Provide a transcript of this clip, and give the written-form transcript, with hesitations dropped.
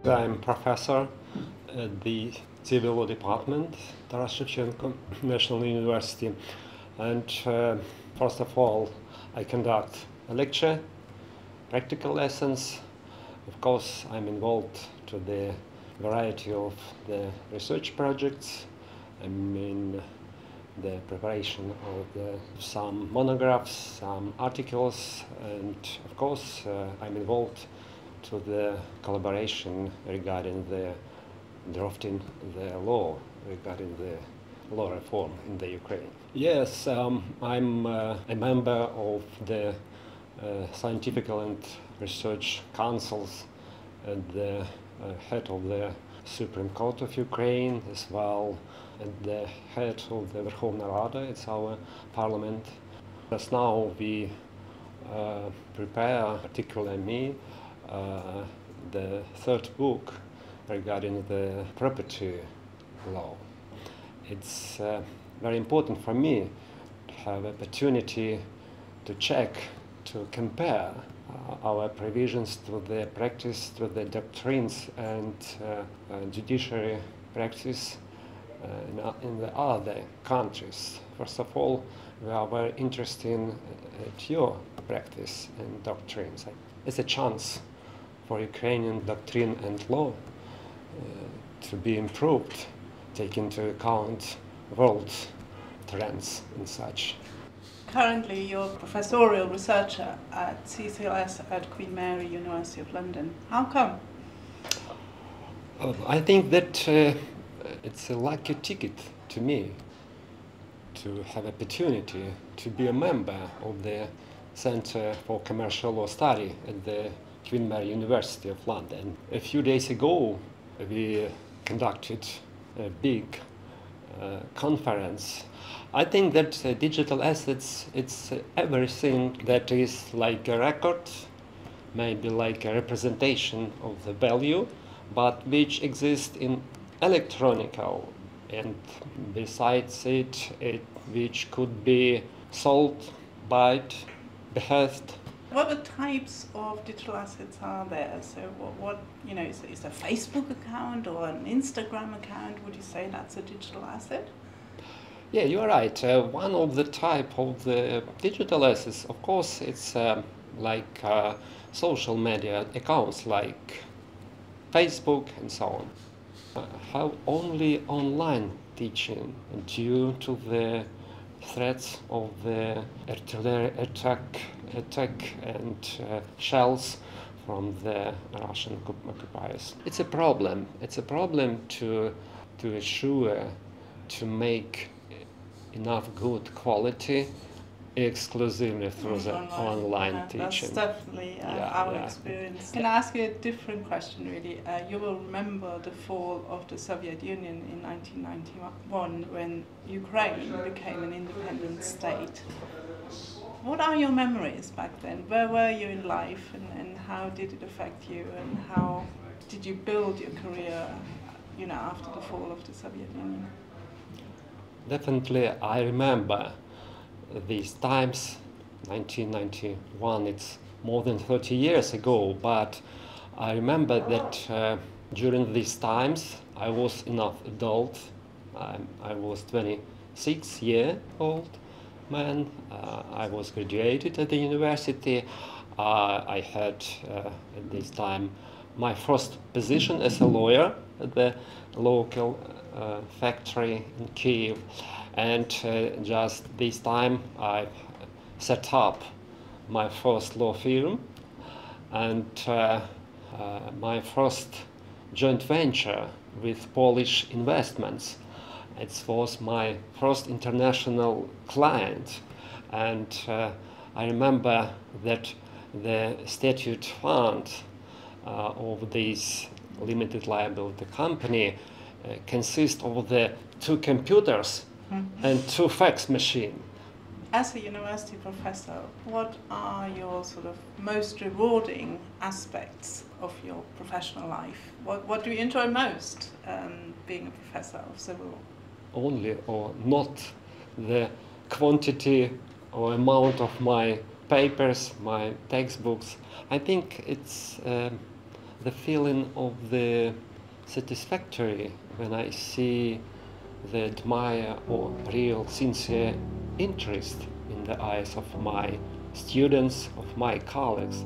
I'm professor at the Civil Law Department, Taras Shevchenko, National University. And first of all, I conduct a lecture, practical lessons. Of course, I'm involved to the variety of the research projects. I'm in the preparation of some monographs, some articles, and of course, I'm involved to the collaboration regarding the drafting the law regarding the law reform in the Ukraine. Yes, I'm a member of the scientific and research councils and the head of the Supreme Court of Ukraine as well, and the head of the Verkhovna Rada, it's our parliament. Just now we prepare, particularly me, the third book regarding the property law. It's very important for me to have opportunity to check, to compare our provisions to the practice, to the doctrines and judiciary practice in the other countries. First of all, we are very interested in your practice and doctrines. It's a chance for Ukrainian doctrine and law to be improved, take into account world trends and such. Currently, you're a professorial researcher at CCLS at Queen Mary, University of London. How come? I think that it's a lucky ticket to me to have opportunity to be a member of the Center for Commercial Law Study at the Queen Mary University of London. A few days ago, we conducted a big conference. I think that digital assets, it's everything that is like a record, maybe like a representation of the value, but which exists in electronical, and besides it, which could be sold, bought, behaved. What types of digital assets are there? So what is a Facebook account or an Instagram account? Would you say that's a digital asset? Yeah, you're right. One of the type of the digital assets, of course, it's like social media accounts like Facebook and so on. Have only online teaching due to the threats of the artillery attack and shells from the Russian occupiers. It's a problem. It's a problem to assure to make enough good quality exclusively through the online teaching. That's definitely our experience. Can I ask you a different question, really? You will remember the fall of the Soviet Union in 1991 when Ukraine became an independent state. What are your memories back then? Where were you in life and how did it affect you, and how did you build your career after the fall of the Soviet Union? Definitely, I remember these times. 1991, it's more than 30 years ago, but I remember that during these times I was enough adult. I was 26-year-old man. I was graduated at the university. I had at this time my first position as a lawyer at the local factory in Kyiv, and just this time I set up my first law firm and my first joint venture with Polish investments. It was my first international client, and I remember that the statute fund of this limited liability company consists of the 2 computers and 2 fax machines. As a university professor, what are your sort of most rewarding aspects of your professional life? What do you enjoy most being a professor of civil law? Only or not the quantity or amount of my papers, my textbooks. I think it's the feeling of the satisfactory when I see the admire or real sincere interest in the eyes of my students, of my colleagues.